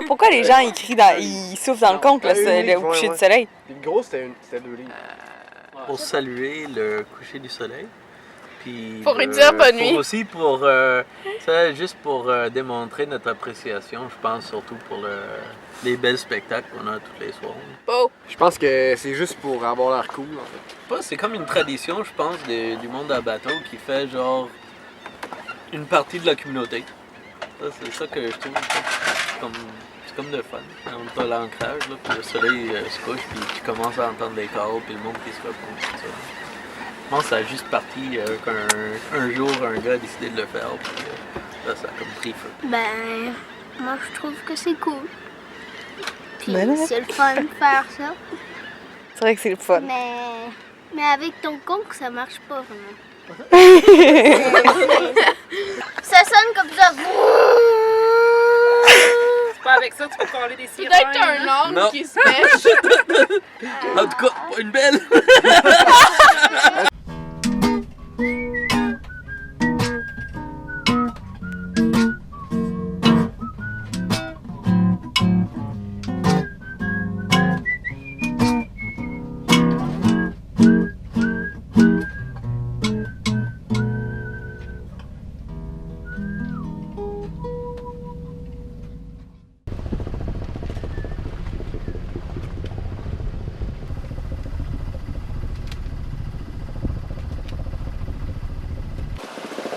Pourquoi les gens ils soufflent dans le compte au coucher du soleil? Le gros, c'était 2 livres. Pour saluer le coucher du soleil. Puis pour dire bonne nuit. Aussi juste pour démontrer notre appréciation, je pense surtout pour les belles spectacles qu'on a tous les soirs. Oh. Je pense que c'est juste pour avoir l'air cool en fait. C'est comme une tradition, je pense, du monde à bateau qui fait genre une partie de la communauté. C'est ça que je trouve. C'est comme de fun. On a l'ancrage, puis le soleil se couche, puis tu commences à entendre des choraux, puis le monde qui se repose. Tout ça. Je pense que ça a juste parti qu'un jour, un gars a décidé de le faire, puis là, ça a comme pris feu. Ben, moi, je trouve que c'est cool. Puis Ben c'est le fun de faire ça. C'est vrai que c'est le fun. Mais avec ton conque, ça marche pas vraiment. Ça sonne comme ça. C'est pas avec ça que tu peux parler des sirènes. Peut-être un homme qui se mèche. En tout cas, pas une belle!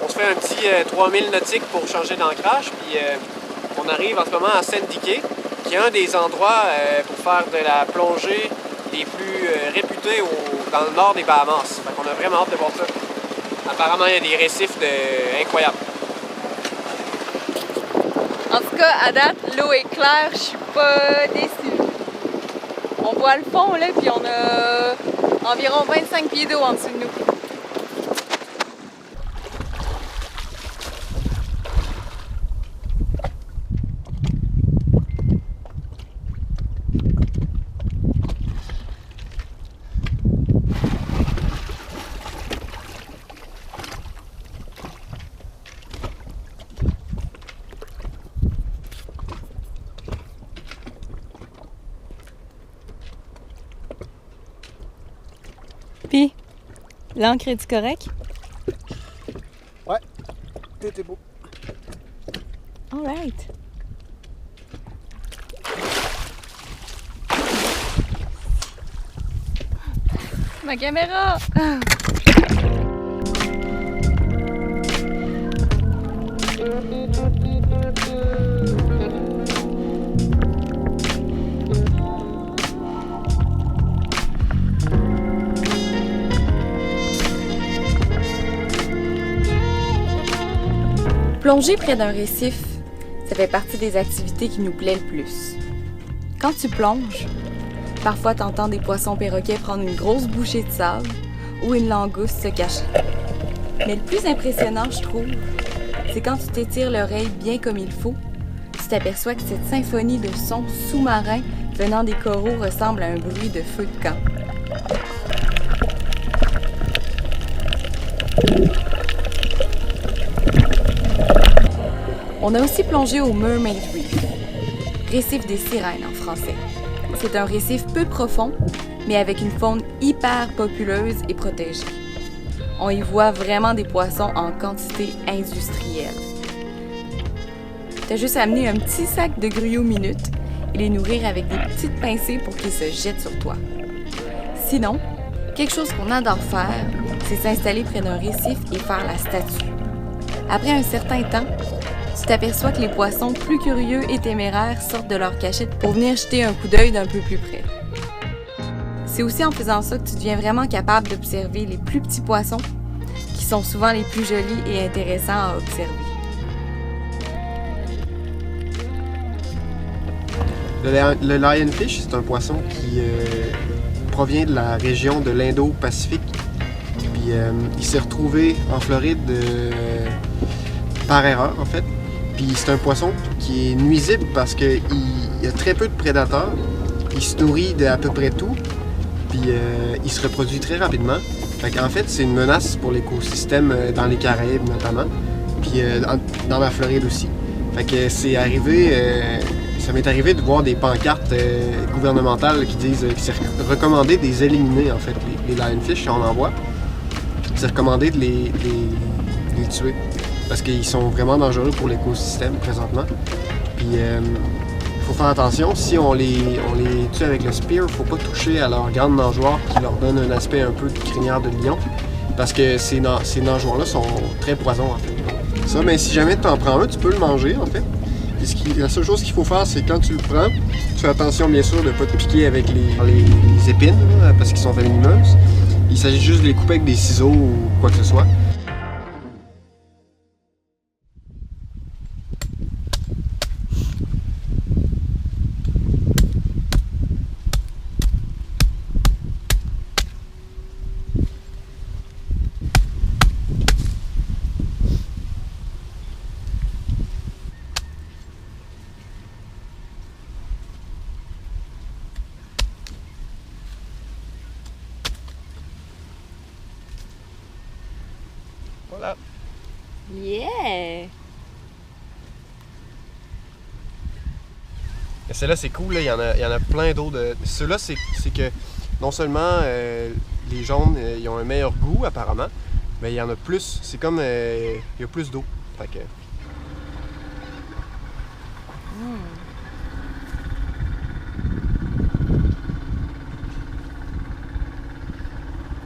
On se fait un petit 3000 nautiques pour changer d'ancrage, puis on arrive en ce moment à Sandike, qui est un des endroits pour faire de la plongée les plus réputés dans le nord des Bahamas. Fait qu'on a vraiment hâte de voir ça. Apparemment, il y a des récifs incroyables. En tout cas, à date, l'eau est claire, je suis pas déçue. On voit le fond, là, puis on a environ 25 pieds d'eau en dessous de nous. Puis, l'encre est-tu correct? Ouais, tout est beau. Alright. Ma caméra! Plonger près d'un récif, ça fait partie des activités qui nous plaît le plus. Quand tu plonges, parfois t'entends des poissons perroquets prendre une grosse bouchée de sable ou une langouste se cacher. Mais le plus impressionnant, je trouve, c'est quand tu t'étires l'oreille bien comme il faut, tu t'aperçois que cette symphonie de sons sous-marins venant des coraux ressemble à un bruit de feu de camp. On a aussi plongé au Mermaid Reef, récif des sirènes en français. C'est un récif peu profond, mais avec une faune hyper populeuse et protégée. On y voit vraiment des poissons en quantité industrielle. T'as juste à amener un petit sac de gruyot minute et les nourrir avec des petites pincées pour qu'ils se jettent sur toi. Sinon, quelque chose qu'on adore faire, c'est s'installer près d'un récif et faire la statue. Après un certain temps, tu t'aperçois que les poissons plus curieux et téméraires sortent de leur cachette pour venir jeter un coup d'œil d'un peu plus près. C'est aussi en faisant ça que tu deviens vraiment capable d'observer les plus petits poissons, qui sont souvent les plus jolis et intéressants à observer. Le lionfish, c'est un poisson qui provient de la région de l'Indo-Pacifique. Puis il s'est retrouvé en Floride par erreur, en fait. Puis c'est un poisson qui est nuisible parce qu'il y a très peu de prédateurs. Il se nourrit d'à peu près tout. Puis il se reproduit très rapidement. Fait qu'en fait, c'est une menace pour l'écosystème dans les Caraïbes notamment, puis dans la Floride aussi. Fait que c'est arrivé, ça m'est arrivé de voir des pancartes gouvernementales qui disent que c'est recommandé de les éliminer en fait, les lionfish si on en voit. C'est recommandé de les tuer parce qu'ils sont vraiment dangereux pour l'écosystème présentement. Puis il faut faire attention, si on les tue avec le spear, il ne faut pas toucher à leurs grandes nageoires qui leur donnent un aspect un peu de crinière de lion. Parce que ces nageoires-là sont très poisons en fait. Ça, mais si jamais tu en prends un, tu peux le manger en fait. Et la seule chose qu'il faut faire, c'est quand tu le prends, tu fais attention bien sûr de ne pas te piquer avec les épines, là, parce qu'ils sont venimeuses. Il s'agit juste de les couper avec des ciseaux ou quoi que ce soit. Voilà. Yeah! Celle-là, c'est cool, là. Il y en a plein d'autres. Ceux-là, c'est que non seulement les jaunes, ils ont un meilleur goût, apparemment, mais il y en a plus. C'est comme il y a plus d'eau. Fait que...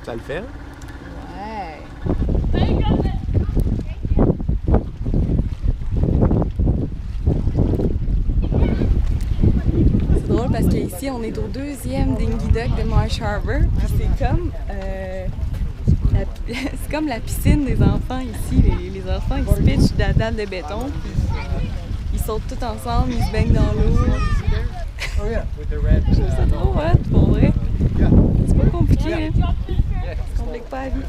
Ça le fait, hein? Ouais. C'est drôle parce qu'ici, on est au deuxième Dingy Dock de Marsh Harbour. Puis c'est comme, c'est comme la piscine des enfants ici. Les enfants, ils se pitchent de la dalle de béton. Puis ils sautent tous ensemble, ils se baignent dans l'eau. Je trouve ça trop hot, pour vrai. C'est pas compliqué, hein? Ça complique pas la vie.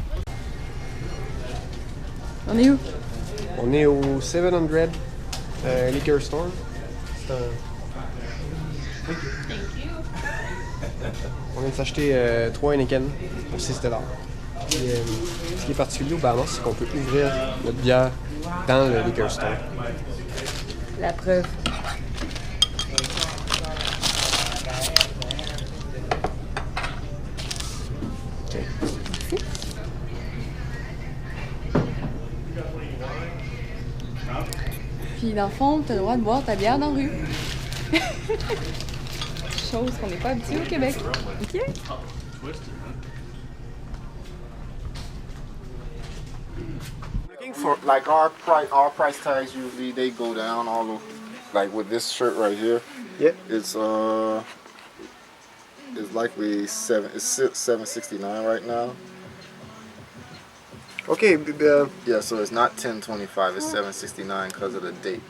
On est où? On est au 700 Liquor Store. C'est un... On vient de s'acheter 3 Heineken pour 6 $. Puis, ce qui est particulier au Bahamas, c'est qu'on peut ouvrir notre bière dans le Liquor Store. La preuve. Puis dans le fond, tu as le droit de boire ta bière dans la rue. Chose qu'on n'est pas habitué au Québec. OK? Looking for like our price tags usually they go down all over. Like with this shirt right here, Yeah. it's likely $7.69 right now. OK. Yeah, so it's not $10.25, it's $7.69 because of the date.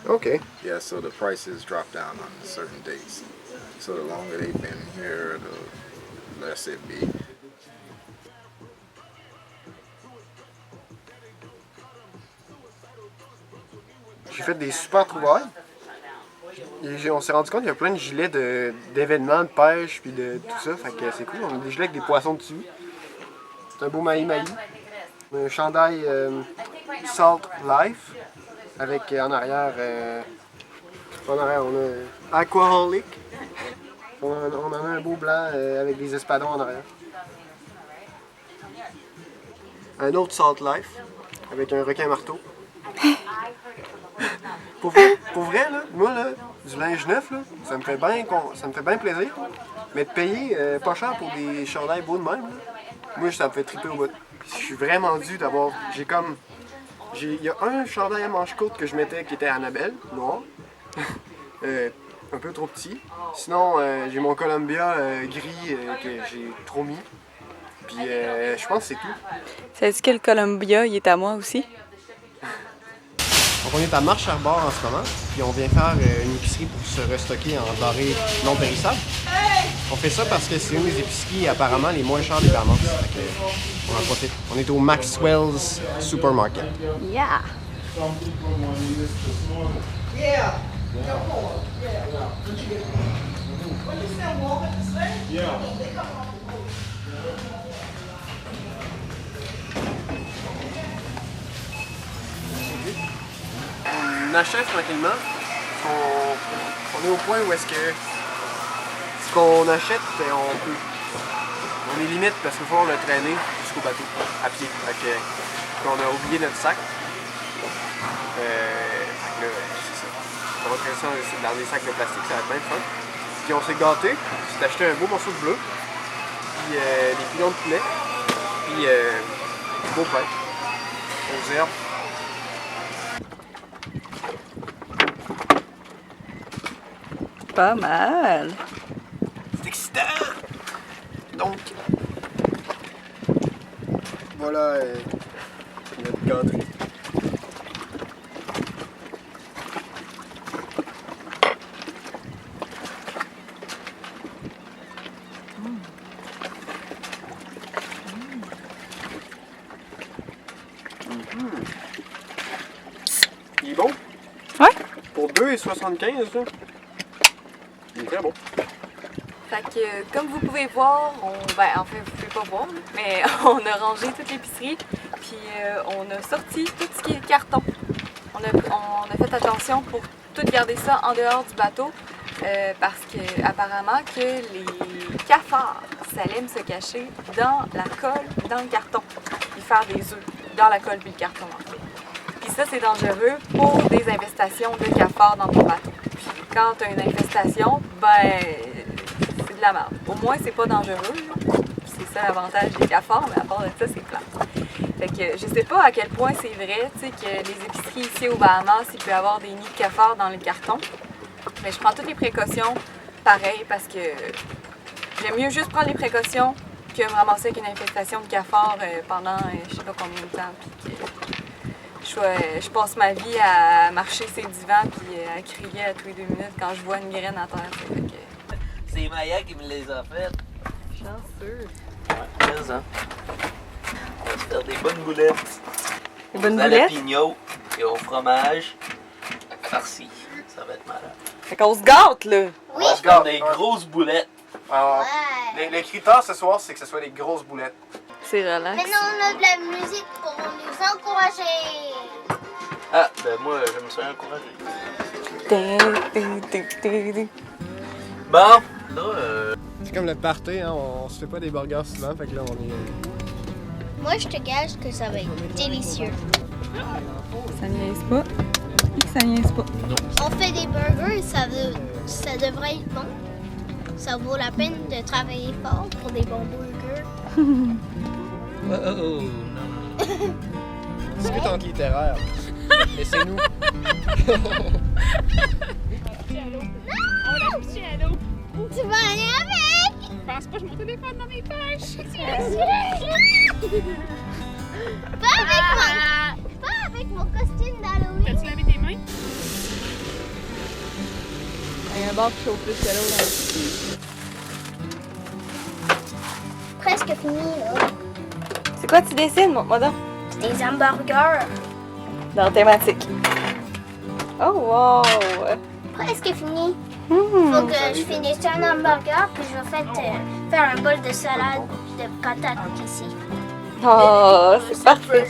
OK. Yeah, so the prices drop down on certain dates. So the longer they've been here, the less it be. J'ai fait des super trouvailles. Et on s'est rendu compte qu'il y a plein de gilets d'événements de pêche puis de tout ça. Fait que c'est cool. On a des gilets avec des poissons dessus. C'est un beau maï-maï. Un chandail Salt Life avec en arrière on a Aquaholic. On en a un beau blanc avec des espadons en arrière. Un autre Salt Life avec un requin marteau. Pour vrai, là, moi, là, du linge neuf, là, ça me fait bien plaisir. Là. Mais de payer pas cher pour des chandails beaux de même, là, moi, ça me fait triper au bout. Je suis vraiment dû d'avoir... Il y a un chandail à manches courtes que je mettais qui était Annabelle, noir. Un peu trop petit. Sinon, j'ai mon Columbia gris que j'ai trop mis. Puis, je pense que c'est tout. Sais-tu que le Columbia, il est à moi aussi? Donc on est à Marsh Harbour en ce moment, puis on vient faire une épicerie pour se restocker en denrées non périssables. On fait ça parce que c'est une des épiceries apparemment les moins chères des Bahamas. On en profite. On est au Maxwell's Supermarket. Yeah! on achète tranquillement. On est au point où est-ce que ce qu'on achète, on est limite parce qu'il faut le traîner jusqu'au bateau à pied. Fait qu'on a oublié notre sac. Fait que là, c'est ça. On va traîner ça dans des sacs de plastique, ça va être bien fun. Puis on s'est gâté, j'ai acheté un beau morceau de bleu, puis des pilons de poulet, puis du beau pain aux herbes. Pas mal. C'est excitant! Donc, voilà notre gâterie. Il est bon? Ouais. Pour 2,75 là. Il est très bon. Fait que, comme vous pouvez voir, en fait, vous pouvez pas voir, mais on a rangé toute l'épicerie, puis on a sorti tout ce qui est carton. On a fait attention pour tout garder ça en dehors du bateau, parce que apparemment que les cafards, ça aime se cacher dans la colle, dans le carton, puis faire des œufs dans la colle puis le carton. Puis ça, c'est dangereux pour des infestations de cafards dans ton bateau. Puis quand tu as une infestation, c'est de la merde. Au moins, c'est pas dangereux. C'est ça l'avantage des cafards, mais à part de ça, c'est plat. Fait que je sais pas à quel point c'est vrai, tu sais, que les épiceries ici aux Bahamas, il peut y avoir des nids de cafards dans le carton. Mais je prends toutes les précautions pareil parce que j'aime mieux juste prendre les précautions que me ramasser avec une infestation de cafards pendant je sais pas combien de temps. Puis que je passe ma vie à marcher ces divans puis à crier à tous les 2 minutes quand je vois une graine à terre. Fait que... C'est Maya qui me les a faites. Chanceux. Ouais, 15 ans. On va se faire des bonnes boulettes. Des bonnes Aux boulettes? jalapenos et au fromage farci. Ça va être malade. Fait qu'on se gâte, là. On va se faire des grosses boulettes. Alors, le critère ce soir, c'est que ce soit des grosses boulettes. C'est relax. Maintenant, on a de la musique pour nous encourager. Ah, ben moi, je me suis encouragé. Bon, là, C'est comme le party, hein? On se fait pas des burgers souvent, fait que là on est... Moi, je te gage que ça va être délicieux. Ça niaise pas. Ça niaise pas. On fait des burgers et ça devrait être bon. Ça vaut la peine de travailler fort pour des bons burgers. oh, non. Discute entre littéraires. Laissez-nous. On l'a couché à l'eau. Tu vas aller avec? Je pense pas, je mon téléphone dans mes poches. Pas avec mon costume d'Halloween. T'as-tu lavé tes mains? Il y a un bar qui chauffe plus que l'autre. Presque fini, là. C'est quoi tu dessines, mon donc? Des hamburgers. Dans la thématique. Oh, wow! Presque fini. Faut que je finisse un hamburger, puis je vais faire un bol de salade de patates ici. Oh, c'est parfait.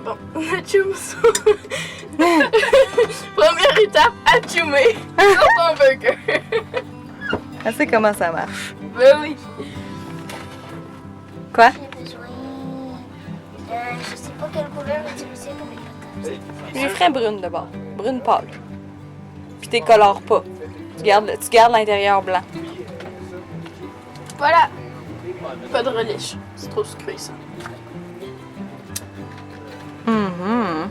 Bon, atchoum ça. Première étape, atchoumer sur ton burger. Elle sait comment ça marche. Ben oui. Quoi? J'ai besoin je sais pas quelle couleur utiliser pour les patates. Je les ferais brune de bord. Brune pâle. Puis t'es colores pas. Tu gardes l'intérieur blanc. Voilà. Pas de relish. C'est trop sucré ça. Mm-hmm.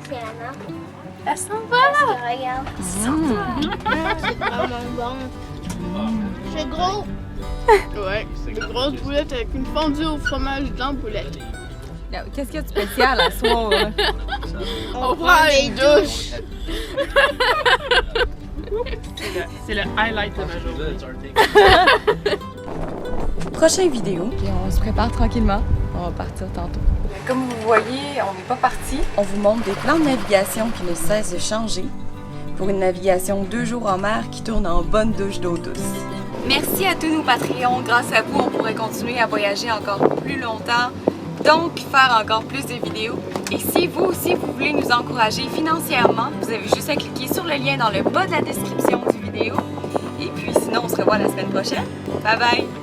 C'est Anna. Elle s'en va. Parce que regarde, c'est vraiment bon. C'est gros. Ouais, c'est une grosse boulette avec une fondue au fromage dans la boulette. Qu'est-ce qu'il y a de spécial à soir? On prend les douches. C'est le highlight de ma journée. Prochaine vidéo, et on se prépare tranquillement. On va partir tantôt. Comme vous voyez, on n'est pas parti. On vous montre des plans de navigation qui ne cessent de changer pour une navigation 2 jours en mer qui tourne en bonne douche d'eau douce. Merci à tous nos Patreons. Grâce à vous, on pourrait continuer à voyager encore plus longtemps, donc faire encore plus de vidéos. Et si vous aussi, vous voulez nous encourager financièrement, vous avez juste à cliquer sur le lien dans le bas de la description du vidéo. Et puis sinon, on se revoit la semaine prochaine. Bye bye!